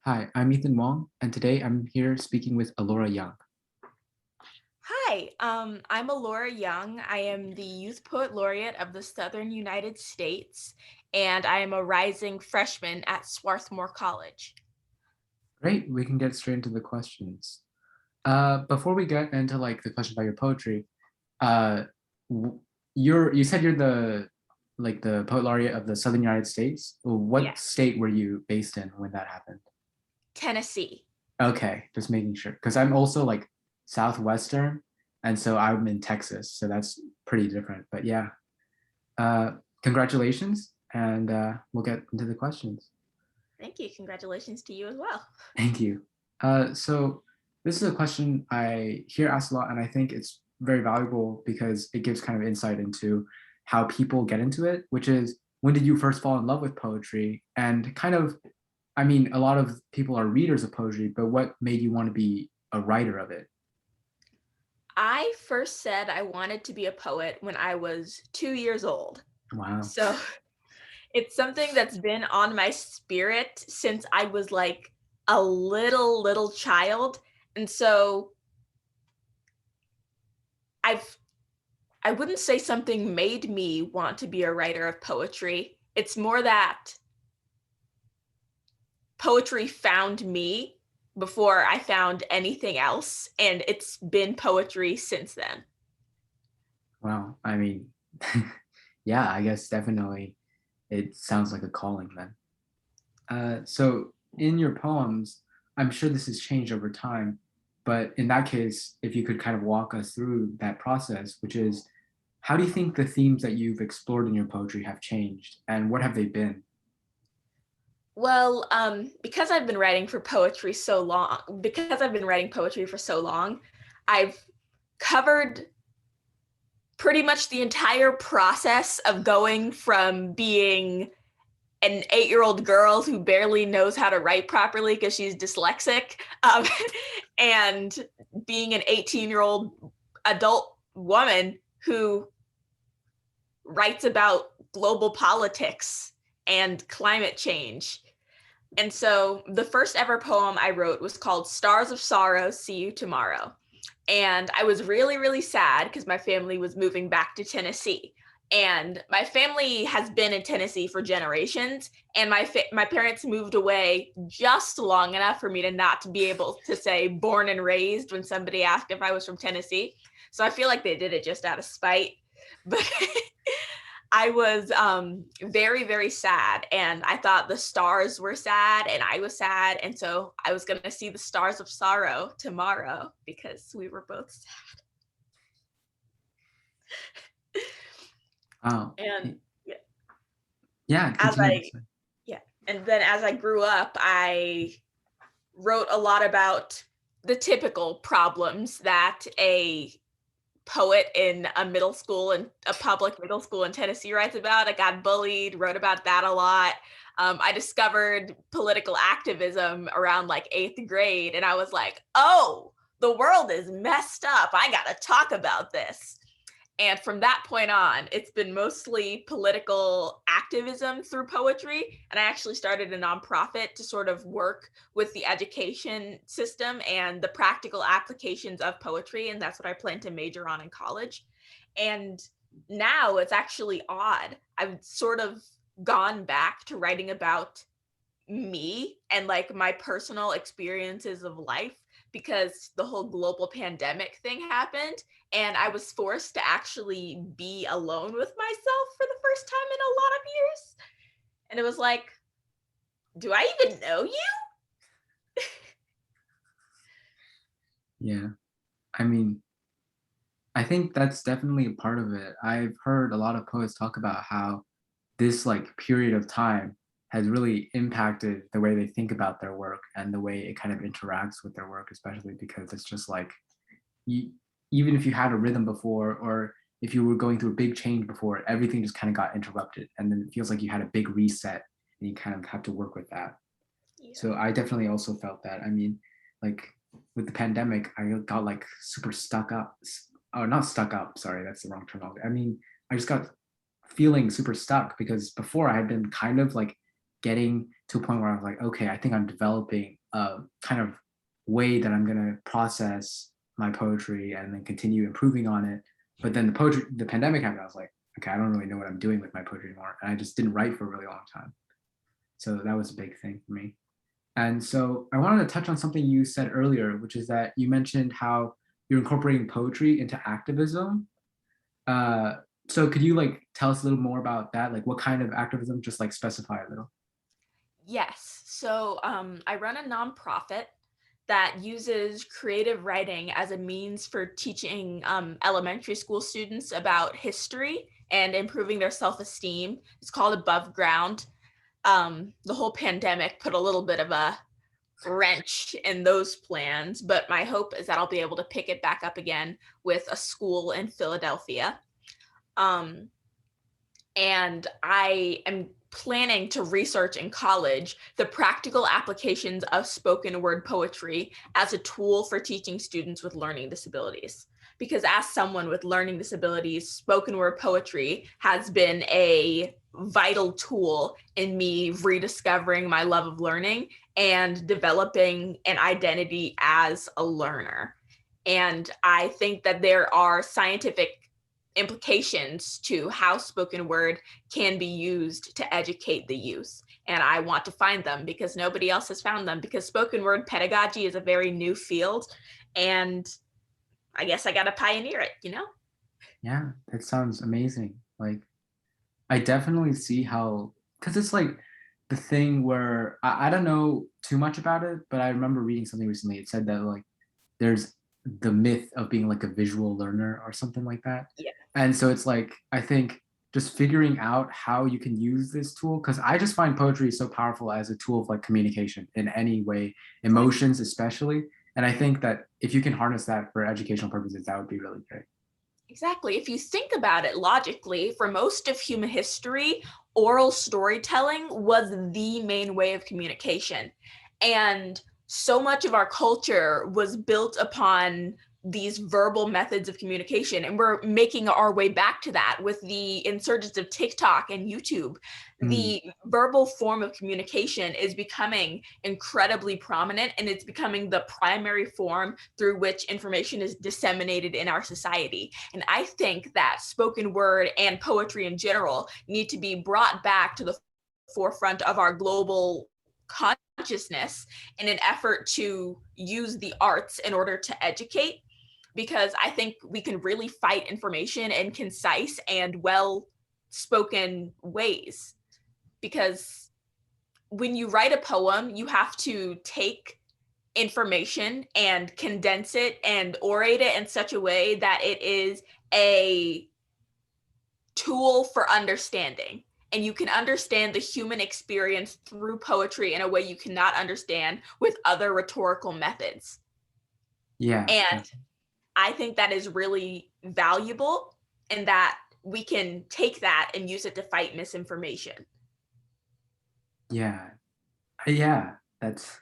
Hi, I'm Ethan Wong, and today I'm here speaking with Alora Young. Hi, I'm Alora Young. I am the Youth Poet Laureate of the Southern United States, and I am a rising freshman at Swarthmore College. Great, we can get straight into the questions. Before we get into like the question about your poetry, uh, you said you're the poet laureate of the Southern United States. What Yes, state were you based in when that happened? Tennessee. Okay, just making sure, because I'm also like Southwestern, and so I'm in Texas, so that's pretty different. But yeah, uh, congratulations, and we'll get into the questions. Thank you. Congratulations to you as well. Thank you. So this is a question I hear asked a lot, and I think it's very valuable because it gives kind of insight into how people get into it, which is when did you first fall in love with poetry? And kind of, I mean, a lot of people are readers of poetry, but what made you want to be a writer of it? I first said I wanted to be a poet when I was 2 years old. Wow. So it's something that's been on my spirit since I was like a little child. And so I've I wouldn't say something made me want to be a writer of poetry. It's more that poetry found me before I found anything else, and it's been poetry since then. Wow. I mean, yeah, I guess definitely it sounds like a calling then. So in your poems, I'm sure this has changed over time, but in that case, if you could kind of walk us through that process, which is how do you think the themes that you've explored in your poetry have changed and what have they been? Well, because I've been writing for poetry so long, because I've been writing poetry for so long, I've covered pretty much the entire process of going from being an 8-year-old girl who barely knows how to write properly because she's dyslexic, um, and being an 18-year-old adult woman who writes about global politics and climate change. And so the first ever poem I wrote was called Stars of Sorrow, See You Tomorrow. And I was really sad because my family was moving back to Tennessee. And my family has been in Tennessee for generations, and my parents moved away just long enough for me to not be able to say born and raised when somebody asked if I was from Tennessee. So I feel like they did it just out of spite. But I was very sad, and I thought the stars were sad, and I was sad, and so I was gonna see the stars of sorrow tomorrow because we were both sad. Wow. And yeah, Yeah, as continue. I yeah, and then as I grew up, I wrote a lot about the typical problems that a poet in a middle school and a public middle school in Tennessee writes about. I got bullied, wrote about that a lot. I discovered political activism around like eighth grade, and I was like, oh, the world is messed up. I got to talk about this. And from that point on, it's been mostly political activism through poetry. And I actually started a nonprofit to sort of work with the education system and the practical applications of poetry. And that's what I plan to major on in college. And now it's actually odd. I've sort of gone back to writing about me and like my personal experiences of life because the whole global pandemic thing happened and I was forced to actually be alone with myself for the first time in a lot of years. And it was like, do I even know you? Yeah. I mean, I think that's definitely a part of it. I've heard a lot of poets talk about how this like period of time has really impacted the way they think about their work and the way it kind of interacts with their work, especially because it's just like you, even if you had a rhythm before or if you were going through a big change before, everything just kind of got interrupted and then it feels like you had a big reset and you kind of have to work with that. Yeah. So I definitely also felt that. I mean, like with the pandemic, I got like super stuck up. Oh, not stuck up. Sorry, that's the wrong terminology. I mean, I just got feeling super stuck because before I had been kind of like getting to a point where I was like, okay, I think I'm developing a kind of way that I'm gonna process my poetry and then continue improving on it. But then the pandemic happened. I was like, okay, I don't really know what I'm doing with my poetry anymore, and I just didn't write for a really long time. So that was a big thing for me. And so I wanted to touch on something you said earlier, which is that you mentioned how you're incorporating poetry into activism. Uh, so could you like tell us a little more about that? Like what kind of activism? Just like specify a little. Yes. So I run a nonprofit that uses creative writing as a means for teaching elementary school students about history and improving their self-esteem. It's called Above Ground. The whole pandemic put a little bit of a wrench in those plans, but my hope is that I'll be able to pick it back up again with a school in Philadelphia. Um, and I am planning to research in college the practical applications of spoken word poetry as a tool for teaching students with learning disabilities. Because as someone with learning disabilities, spoken word poetry has been a vital tool in me rediscovering my love of learning and developing an identity as a learner. And I think that there are scientific implications to how spoken word can be used to educate the youth. And I want to find them because nobody else has found them, because spoken word pedagogy is a very new field. And I guess I got to pioneer it, you know? Yeah, that sounds amazing. Like I definitely see how, because it's like the thing where I don't know too much about it, but I remember reading something recently. It said that like there's the myth of being like a visual learner or something like that. Yeah. And so it's like, I think just figuring out how you can use this tool, because I just find poetry so powerful as a tool of like communication in any way, emotions especially. And I think that if you can harness that for educational purposes, that would be really great. Exactly. If you think about it logically, for most of human history, oral storytelling was the main way of communication. And so much of our culture was built upon these verbal methods of communication. And we're making our way back to that with the insurgence of TikTok and YouTube. Mm, The verbal form of communication is becoming incredibly prominent, and it's becoming the primary form through which information is disseminated in our society. And I think that spoken word and poetry in general need to be brought back to the forefront of our global consciousness in an effort to use the arts in order to educate, because I think we can really fight information in concise and well spoken ways. Because when you write a poem, you have to take information and condense it and orate it in such a way that it is a tool for understanding. And you can understand the human experience through poetry in a way you cannot understand with other rhetorical methods. yeah, And I think that is really valuable, and that we can take that and use it to fight misinformation. yeah, yeah. That's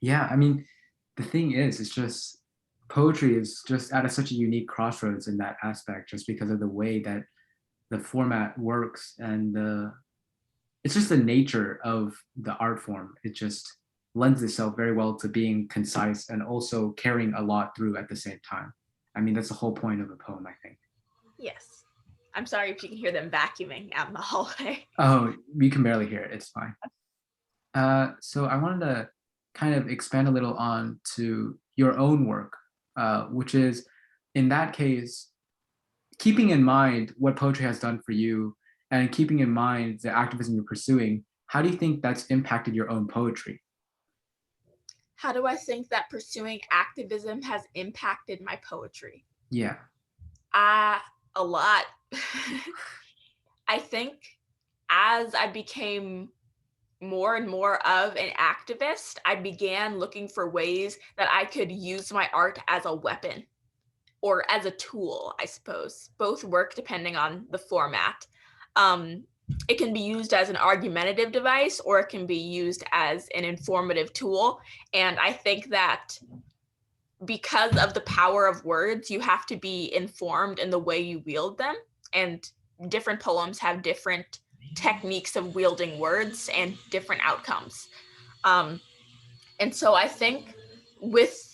yeah. I mean, the thing is, it's just poetry is just at such a unique crossroads in that aspect, just because of the way that the format works and the it's just the nature of the art form. It just lends itself very well to being concise and also carrying a lot through at the same time. I mean, that's the whole point of a poem, I think. Yes. I'm sorry if you can hear them vacuuming out in the hallway. Oh, you can barely hear it. It's fine. So I wanted to kind of expand a little on to your own work, which is in that case, keeping in mind what poetry has done for you and keeping in mind the activism you're pursuing, how do you think that's impacted your own poetry? How do I think that pursuing activism has impacted my poetry? Yeah. A lot. I think as I became more and more of an activist, I began looking for ways that I could use my art as a weapon or as a tool, I suppose. Both work depending on the format. Um, it can be used as an argumentative device, or it can be used as an informative tool. And I think that because of the power of words, you have to be informed in the way you wield them. And different poems have different techniques of wielding words and different outcomes. Um, and so I think with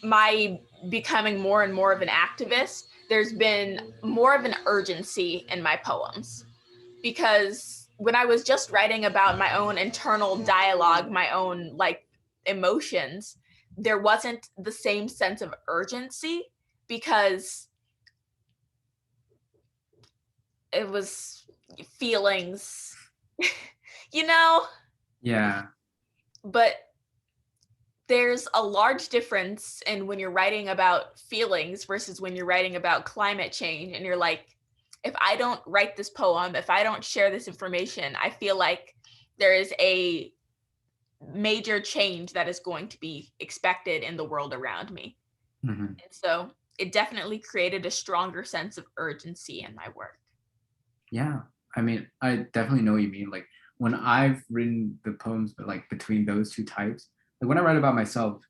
my becoming more and more of an activist, there's been more of an urgency in my poems, because when I was just writing about my own internal dialogue, my own like emotions, there wasn't the same sense of urgency, because it was feelings, you know, Yeah. but there's a large difference in when you're writing about feelings versus when you're writing about climate change. And you're like, if I don't write this poem, if I don't share this information, I feel like there is a major change that is going to be expected in the world around me. Hmm. And so it definitely created a stronger sense of urgency in my work. Yeah. I mean, I definitely know what you mean. Like when I've written the poems, but like between those two types, like when I write about myself,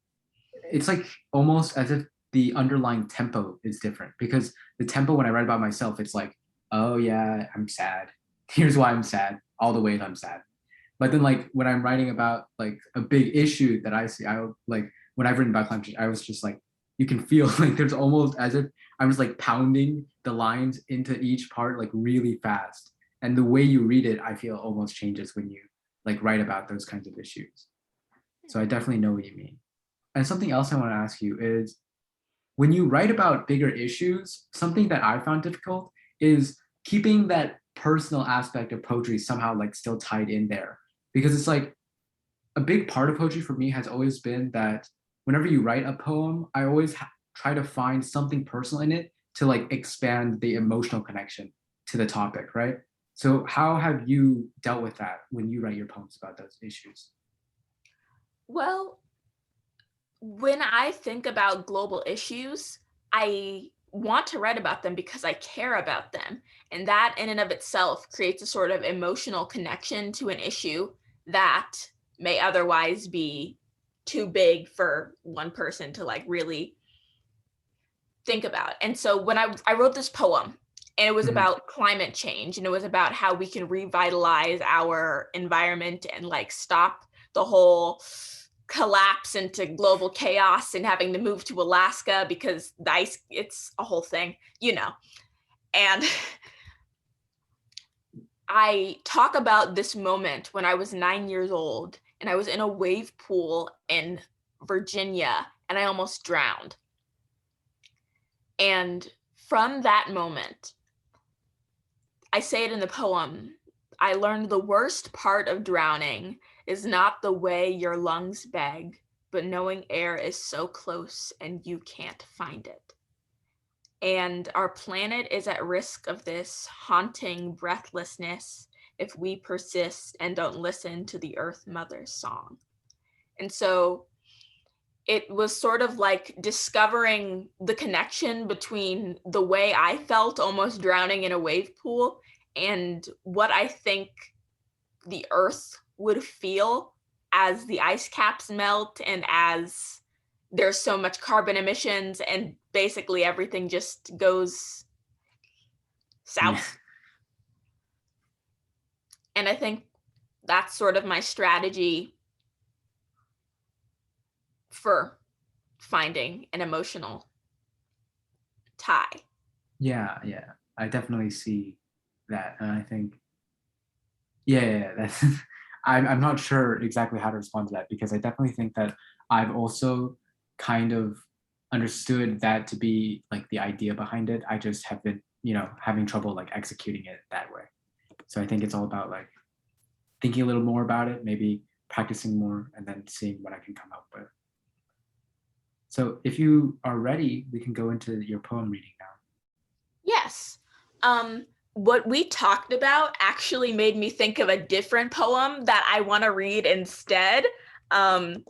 it's like almost as if the underlying tempo is different, because the tempo when I write about myself, it's like, oh yeah, I'm sad. Here's why I'm sad. All the ways I'm sad. But then like when I'm writing about like a big issue that I see, I like when I've written about climate change, I was just like, you can feel like there's almost as if I'm just like pounding the lines into each part like really fast. And the way you read it, I feel almost changes when you like write about those kinds of issues. So I definitely know what you mean. And something else I want to ask you is, when you write about bigger issues, something that I found difficult is keeping that personal aspect of poetry somehow like still tied in there. Because it's like a big part of poetry for me has always been that whenever you write a poem, I always try to find something personal in it to like expand the emotional connection to the topic, right? So how have you dealt with that when you write your poems about those issues? Well, when I think about global issues, I want to write about them because I care about them. And that in and of itself creates a sort of emotional connection to an issue that may otherwise be too big for one person to like really think about. And so when I wrote this poem, and it was Mhm. about climate change, and it was about how we can revitalize our environment and like stop the whole collapse into global chaos and having to move to Alaska because the ice, it's a whole thing, you know. And I talk about this moment when I was 9 years old and I was in a wave pool in Virginia and I almost drowned. And from that moment, I say it in the poem, I learned the worst part of drowning is not the way your lungs beg, but knowing air is so close and you can't find it. And our planet is at risk of this haunting breathlessness if we persist and don't listen to the Earth Mother's song. And so it was sort of like discovering the connection between the way I felt almost drowning in a wave pool and what I think the earth would feel as the ice caps melt and as there's so much carbon emissions and basically everything just goes Yeah. south. And I think that's sort of my strategy for finding an emotional tie. Yeah, yeah. I definitely see that. And I think, yeah, yeah, yeah, that's I'm not sure exactly how to respond to that, because I definitely think that I've also kind of understood that to be like the idea behind it. I just have been, having trouble like executing it that way. So I think it's all about like thinking a little more about it, maybe practicing more, and then seeing what I can come up with. So if you are ready, we can go into your poem reading now. Yes. What we talked about actually made me think of a different poem that I want to read instead. Um,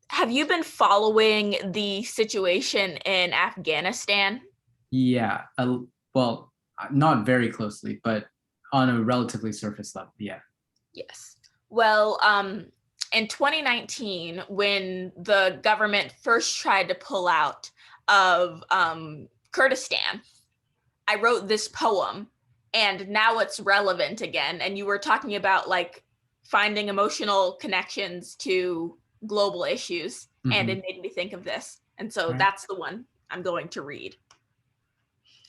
have you been following the situation in Afghanistan? Yeah, well, not very closely, but on a relatively surface level. Yeah. Yes. Well, in 2019, when the government first tried to pull out of Kurdistan, I wrote this poem and now it's relevant again. And you were talking about like finding emotional connections to global issues, and Mm-hmm. it made me think of this. And so Right. that's the one I'm going to read.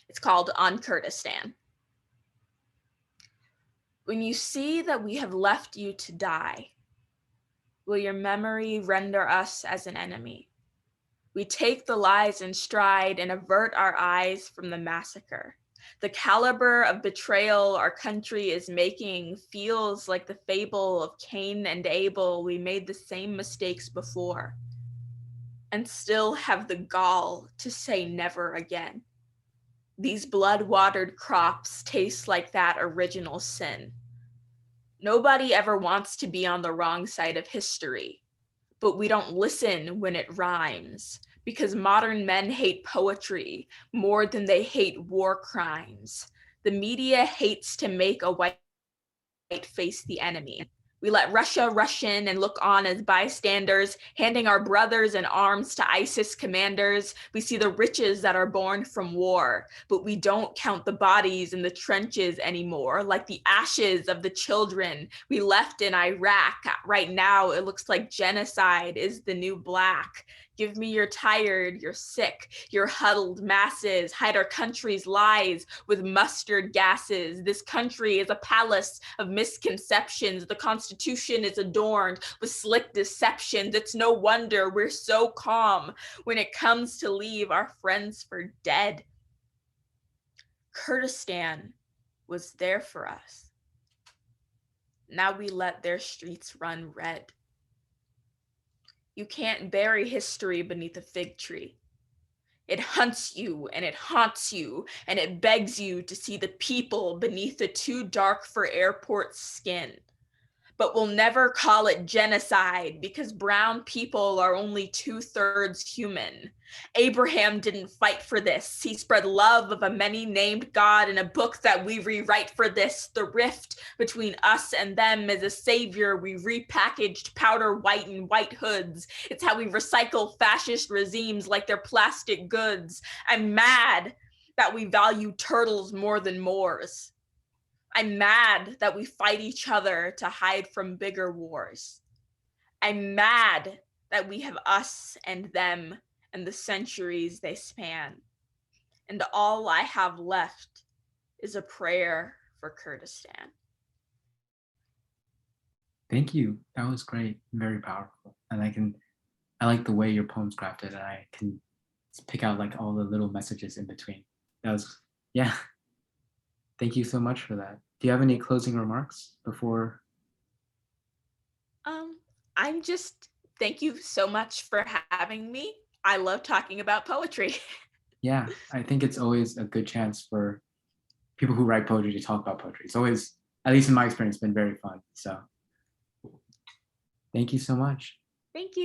It's called On Kurdistan. When you see that we have left you to die, will your memory render us as an enemy? We take the lies in stride and avert our eyes from the massacre. The caliber of betrayal our country is making feels like the fable of Cain and Abel. We made the same mistakes before and still have the gall to say never again. These blood-watered crops taste like that original sin. Nobody ever wants to be on the wrong side of history, but we don't listen when it rhymes because modern men hate poetry more than they hate war crimes. The media hates to make a white face the enemy. We let Russia rush in and look on as bystanders, handing our brothers in arms to ISIS commanders. We see the riches that are born from war, but we don't count the bodies in the trenches anymore, like the ashes of the children we left in Iraq. Right now, it looks like genocide is the new black. Give me your tired, your sick, your huddled masses. Hide our country's lies with mustard gases. This country is a palace of misconceptions. The Constitution is adorned with slick deceptions. It's no wonder we're so calm when it comes to leave our friends for dead. Kurdistan was there for us. Now we let their streets run red. You can't bury history beneath a fig tree. It hunts you and it haunts you and it begs you to see the people beneath the too dark for airport skin. But we'll never call it genocide because brown people are only 2/3 human. Abraham didn't fight for this. He spread love of a many-named God in a book that we rewrite for this. The rift between us and them is a savior we repackaged powder white in white hoods. It's how we recycle fascist regimes like they're plastic goods. I'm mad that we value turtles more than Moors. I'm mad that we fight each other to hide from bigger wars. I'm mad that we have us and them and the centuries they span. And all I have left is a prayer for Kurdistan. Thank you. That was great. Very powerful. And I like the way your poem's crafted, and I can pick out like all the little messages in between. That was, yeah. Thank you so much for that. Do you have any closing remarks before? I'm just, thank you so much for having me. I love talking about poetry. Yeah, I think it's always a good chance for people who write poetry to talk about poetry. It's always, at least in my experience, been very fun. So thank you so much. Thank you.